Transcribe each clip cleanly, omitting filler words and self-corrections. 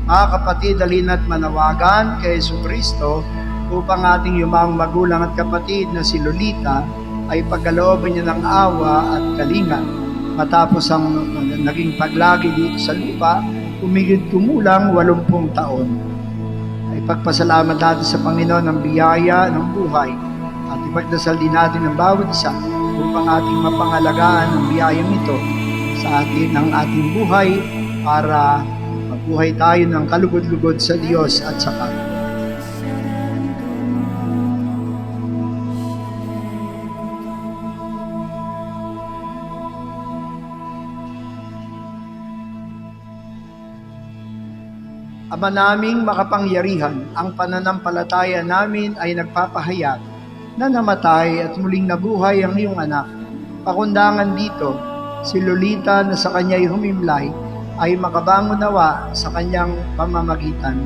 Mga kapatid, halina't manawagan kay Jesucristo upang ating yumang magulang at kapatid na si Lolita ay pagkalooban niya ng awa at kalinga. Matapos ang naging paglagi dito sa lupa, humigit kumulang 80 taon. Ay pagpasalamat natin sa Panginoon ng biyaya ng buhay at ipagdasal din natin ng bawat isa upang ating mapangalagaan ang biyayang ito sa atin ng ating buhay para mabuhay tayo ng kalugod-lugod sa Diyos at sa kapwa. Ama naming makapangyarihan, ang pananampalataya namin ay nagpapahayag na namatay at muling nabuhay ang iyong anak. Pakundangan dito, si Lolita na sa kanya'y humimlay ay makabangon nawa sa kanyang pamamagitan.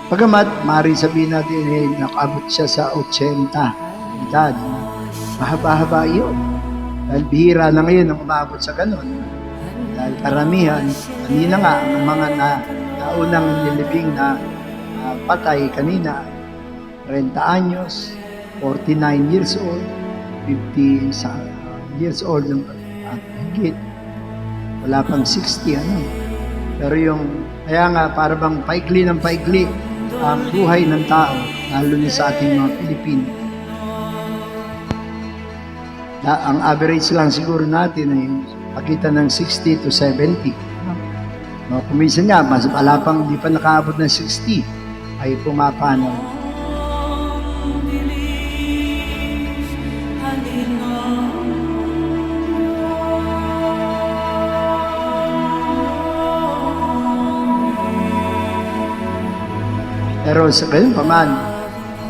Pagamat, maaari sabihin natin nakaabot siya sa 80 edad. Mahaba-haba yun. Dahil bihira na ngayon ang umabot sa ganun. Dahil karamihan, kanina nga, ang mga naunang nilibing na patay kanina, 30 anyos, 49 years old, 50 years old at higit. Wala pang 60, ano. Pero kaya nga, para bang paikli ng paikli ang buhay ng tao, lalo na sa ating mga Pilipino. Ang average lang siguro natin ay pagitan ng 60 to 70. Kuminsan nga, mas wala pang di pa nakaabot ng 60 ay pumapanaw. Pero sa gayon pa man,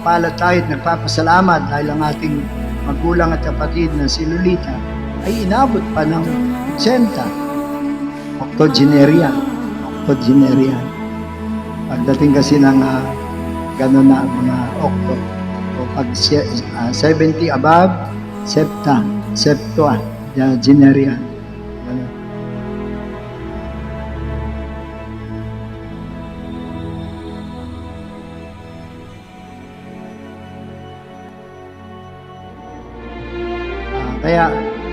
pala tayo at nagpapasalamat dahil ang ating magulang at kapatid na si Lolita ay inabot pa ng 80. Octogenarian. Pagdating kasi ng gano'n na mga octo. O pag 70 above, septuagenarian. Gano'n.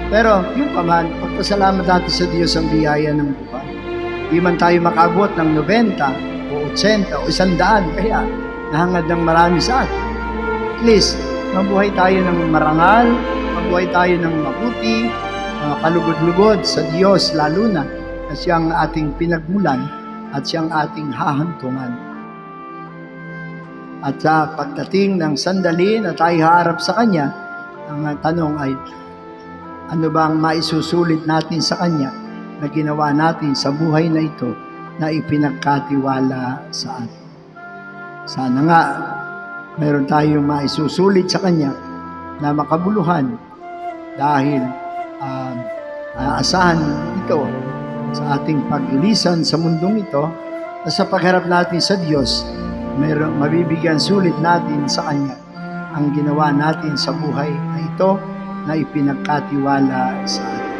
Pero yung paman, pagpasalamat natin sa Diyos ang biyaya ng buhay. Di man tayo makabot ng 90 o 80 o 100, kaya nahangad ng marami sa atin. At least, mabuhay tayo ng marangal, mabuhay tayo ng mabuti, kalugod-lugod sa Diyos, lalo na siyang ating pinagmulan at siyang ating hahantungan. At sa pagdating ng sandali na tayo harap sa Kanya, ang tanong ay, ano ba ang maisusulit natin sa Kanya na ginawa natin sa buhay na ito na ipinagkatiwala sa atin? Sana nga mayroon tayong maisusulit sa Kanya na makabuluhan dahil aasahan ito sa ating paglisan sa mundong ito na sa pagharap natin sa Diyos, mabibigyan sulit natin sa Kanya ang ginawa natin sa buhay na ito na ipinagkatiwala sa atin.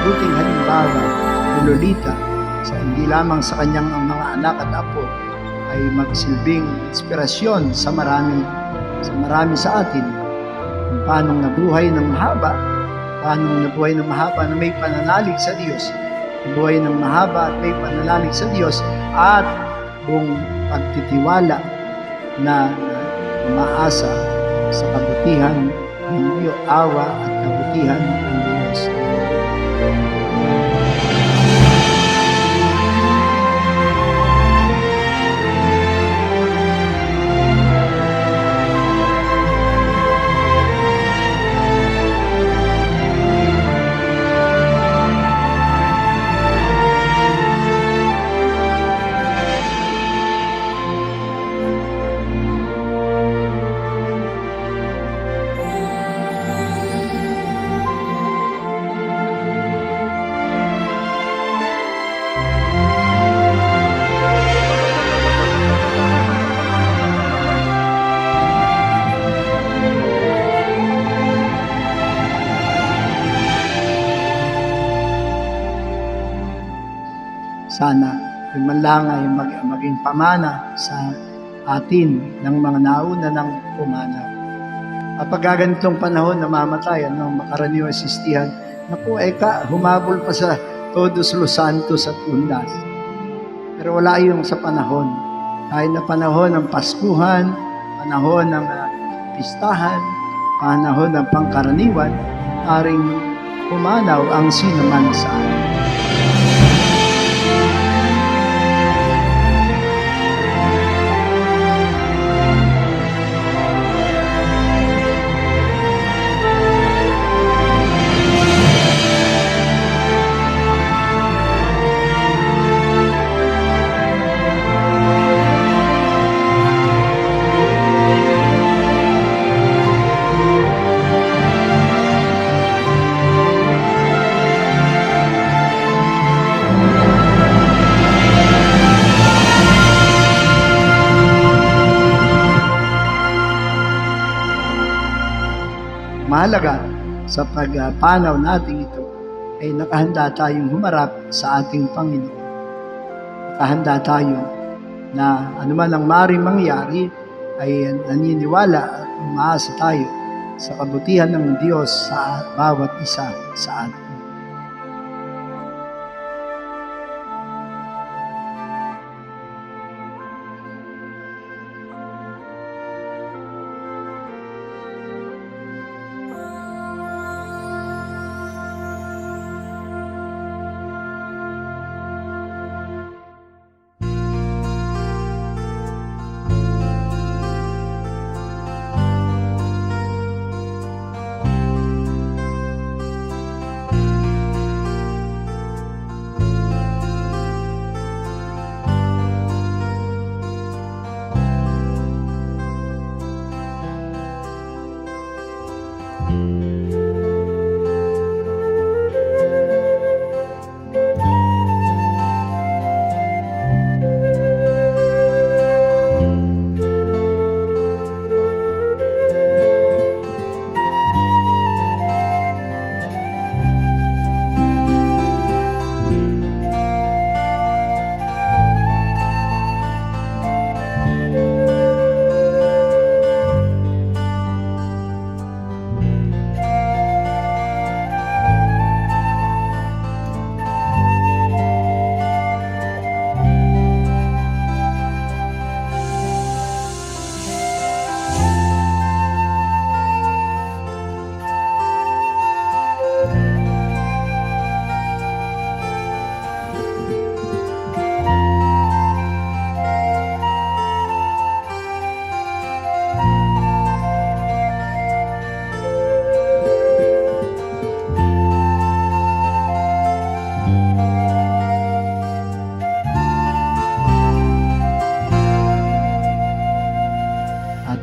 Buting halimbawa ni Lolita sa hindi lamang sa kanyang mga anak at apo ay magsilbing inspirasyon sa marami sa atin kung paano nabuhay ng mahaba, na may pananalig sa Diyos, nabuhay ng mahaba at may pananalig sa Diyos at buong pagtitiwala na umaasa sa kabutihan ng iyong awa at kabutihan ng Diyos. Sana yung man lang ay maging pamana sa atin ng mga nauna ng pumanaw. Kapag ganitong panahon namamatay, makaraniwang sistihan, naku, humabol pa sa Todos los Santos at Undas. Pero wala yung sa panahon. Kahit na panahon ng Paskuhan, panahon ng pistahan, panahon ng pangkaraniwan, aring pumanaw ang sino man sa atin. Mahalaga sa pagpanaw natin ito ay nakahanda tayong humarap sa ating Panginoon. Nakahanda tayo na anuman ang maaaring mangyari ay naniniwala at umaasa tayo sa kabutihan ng Diyos sa bawat isa sa atin.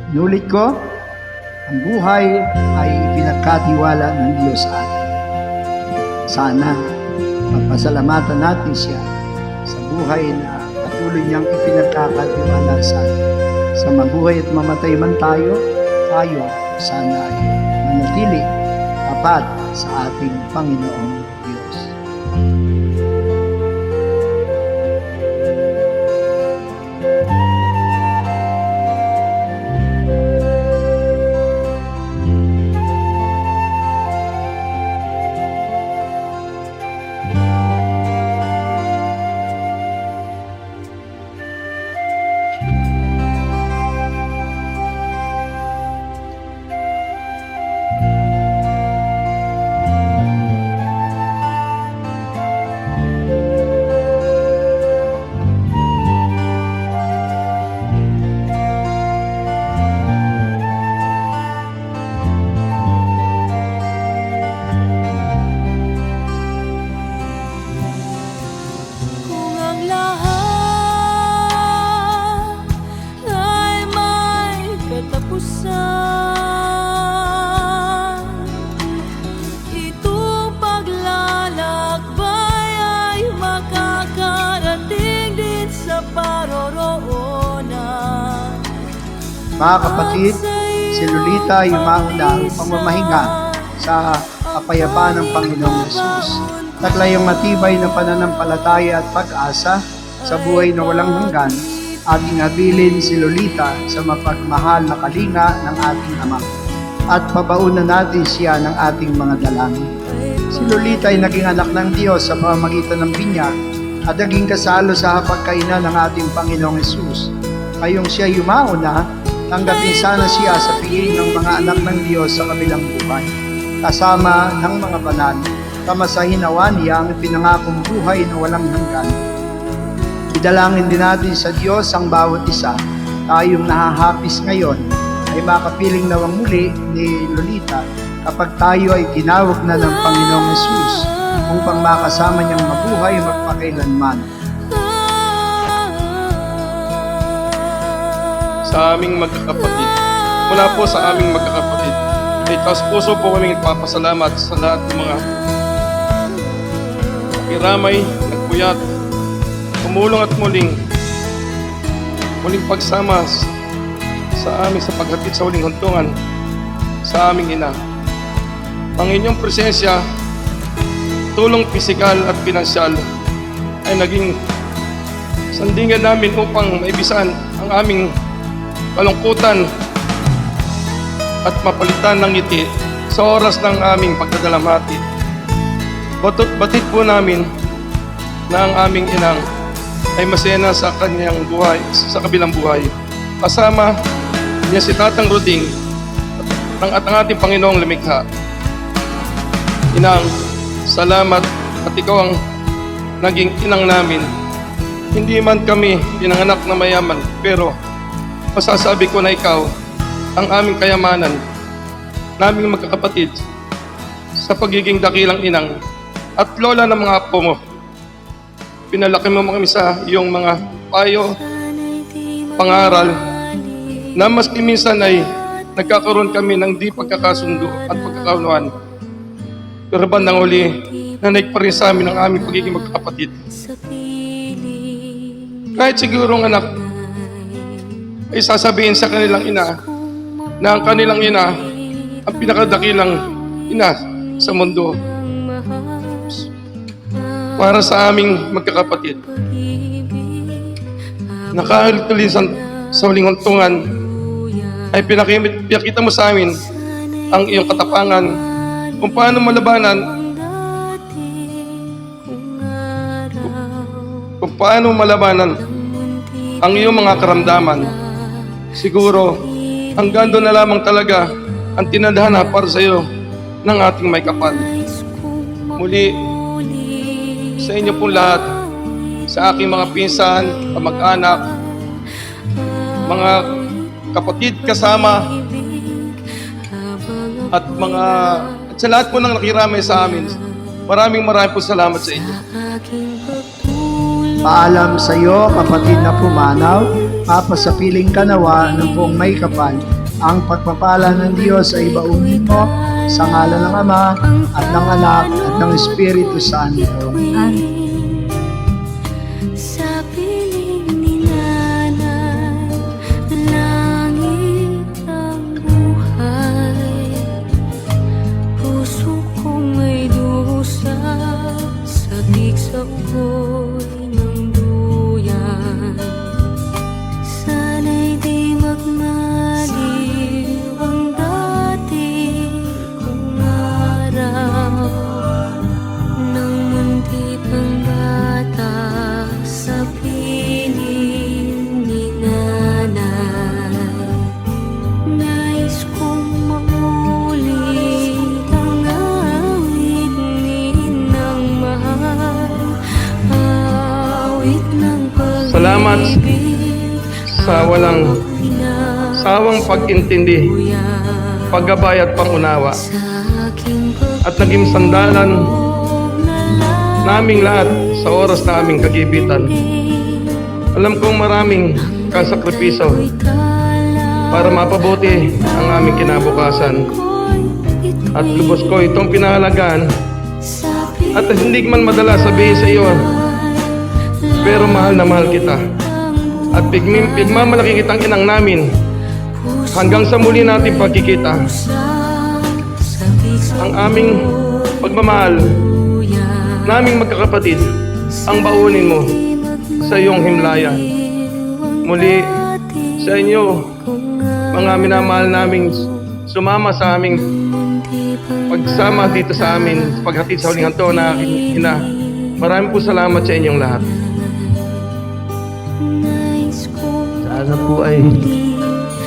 Nulit ko, ang buhay ay pinagkatiwala ng Diyos sa atin. Sana mapasalamatan natin siya sa buhay na patuloy niyang ipinagkakatiwala sa atin. Sa mabuhay at mamatay man tayo sana ay manatili tapat sa ating Panginoong Diyos. Itong paglalakbay ay makakarating din sa paroroonan. Mga kapatid, si Lolita ay mauna ang pamamahinga sa kapayapaan ng Panginoong Yesus. Taklayang matibay na pananampalataya at pag-asa sa buhay na walang hanggan, ating habilin si Lolita sa mapagmahal na kalinga ng ating Ama at pabaunan natin siya ng ating mga dalangin. Si Lolita ay naging anak ng Diyos sa pamamagitan ng binyag at naging kasalo sa hapagkainan ng ating Panginoong Hesus. Ngayong siya yumaon na, tanggapin sana siya sa piling ng mga anak ng Diyos sa kabilang buhay, kasama ng mga banal, kamasahin nawa niya ang pinangakong buhay na walang hanggan. Idalangin din natin sa Diyos ang bawat isa. Tayong nahahapis ngayon ay makapiling nawang muli ni Lolita kapag tayo ay tinawag na ng Panginoong Hesus upang makasama niyang mabuhay magpakailanman. Sa aming magkakapatid, mula po sa aming magkakapatid, ay taos puso po kaming nagpapasalamat sa lahat ng mga kiramay, nagpuyat, tumulong at muling pagsama sa amin sa paghatid sa huling huntungan sa aming ina. Ang inyong presensya, tulong pisikal at pinansyal ay naging sandingan namin upang maibisan ang aming kalungkutan at mapalitan ng ngiti sa oras ng aming pagdadalamhati. Batid po namin na ang aming inang ay masena sa kanyang buhay, sa kabilang buhay. Kasama niya si Tatang Roding at ang ating Panginoong Lumikha. Inang, salamat at ikaw ang naging inang namin. Hindi man kami pinanganak na mayaman, pero masasabi ko na ikaw ang aming kayamanan, naming magkakapatid sa pagiging dakilang inang at lola ng mga apo mo. Pinalaki mo kami sa iyong mga payo, pangaral, na maski minsan ay nagkakaroon kami ng di pagkakasundo at pagkakaunawan. Pero bandang huli, nanig pa rin sa amin ang aming pagiging magkakapatid. Kahit sigurong anak ay sasabihin sa kanilang ina na ang kanilang ina ang pinakadakilang ina sa mundo. Para sa aming magkakapatid, nakahalitan sa huling huntungan ay pinakita mo sa amin ang iyong katapangan kung paano malabanan ang iyong mga karamdaman. Siguro, hanggang doon na lamang talaga ang tinadhana para sa iyo ng ating may kapal. Muli, sa inyo pong lahat, sa aking mga pinsan, kamag-anak, mga kapatid kasama, at sa lahat po ng nakiramay sa amin, maraming po salamat sa inyo. Paalam sa iyo, kapatid na pumanaw, papasapiling ka nawa ng buong may kapal. Ang pagpapala ng Diyos ay baunin mo sa ngalan ng Ama at ng Anak at ng Espiritu Santo. Sa piling ni Nanay, langit ang buhay. Puso kong may dusa, sabik sa apoy ng duyan. Sana'y di magmaliw ang dati kong araw. Nang mundi pang bata sa piling ni Nanay, nais kong maulit ang awit ni Inang mahal, awit ng pag-ibig. Salamat sa walang sawang pag-intindi, paggabay at pangunawa, at naging sandalan naming lahat sa oras na aming kagibitan. Alam kong maraming kasakripiso para mapabuti ang aming kinabukasan. At lubos ko itong pinahalagaan at hindi man madala sabihin sa iyo, pero mahal na mahal kita. At pigmamalaki kitang inang namin hanggang sa muli natin pagkikita. Ang aming pagmamahal naming magkakapatid ang baunin mo sa iyong himlayan. Muli, sa inyo, mga minamahal naming sumama sa aming pagsama dito sa amin, paghatid sa huling hanto na aking ina. Maraming po salamat sa inyong lahat. Sana po ay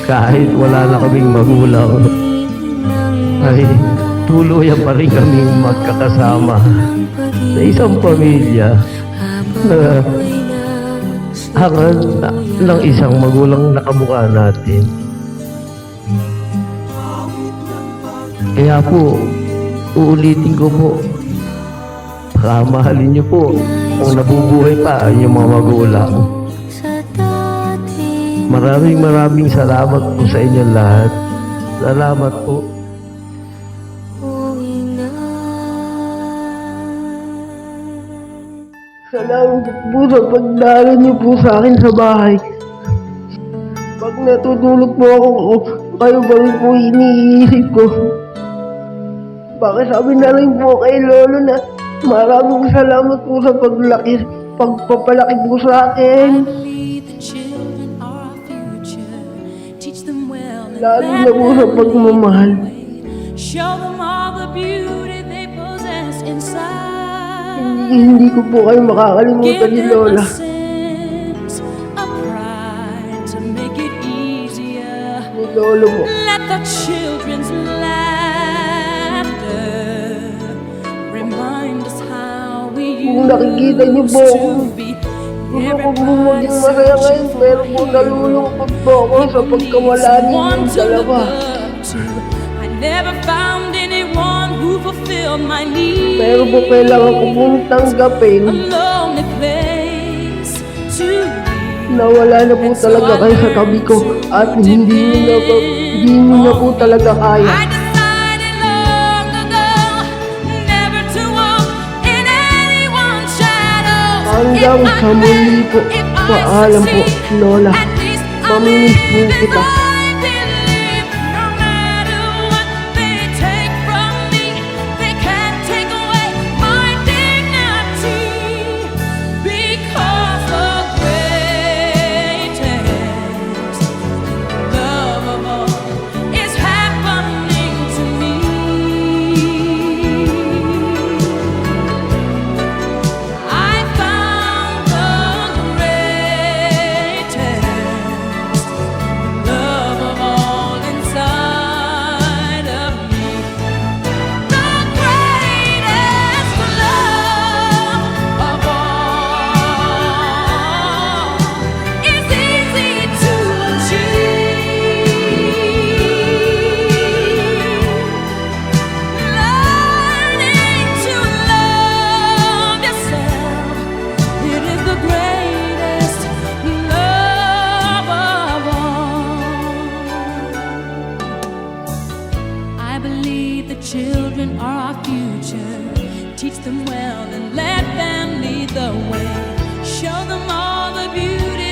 kahit wala na kaming magulang, ay tuluyan pa rin kaming magkakasama sa isang pamilya na hangad ng isang magulang na kamukha natin. Kaya po, uulitin ko po, baka mahalin niyo po kung nabubuhay pa ang inyong mga magulang. Maraming salamat po sa inyo lahat. Salamat po. Salamat po sa pagdalo niyo po sa akin sa bahay. Pag natutulog po ako, kayo ba rin po iniisip ko? Bakit sabi na rin po kay Lolo na maraming salamat po sa pagpapalaki po sa akin. Lalo na po sa pagmamahal. Show them all the beauty they possess inside. Hindi ko po kayo makakalimutan ni Lola. Ni Lolo mo. Let the children's laughter remind us how we Kung nakikita niyo po ako, used to be. gusto ko po maging masaya ngayon, pero po nalulungkot po ako sa pagkawala ninyong dalawa. I never found anyone who fulfilled my needs. Pero po kailangan ko pong tanggapin A lonely place to be. na wala na po talaga kayo sa tabi ko at hindi niyo na po talaga kaya. I decided long ago never to walk in anyone's shadows. Hanggang If I sa muli fail, po, if I paalam po, succeed, Lola. at least I Mamimiss po live kita. as I believe. No matter what they take from me, they can't take away my dignity. Because the greatest love of all is happening to me. I found the greatest love of all inside of me. The greatest love of all is easy to achieve. Learning to love yourself, it is the greatest love of all. I believe the children are our future. Teach them well and let them lead the way. Show them all the beauty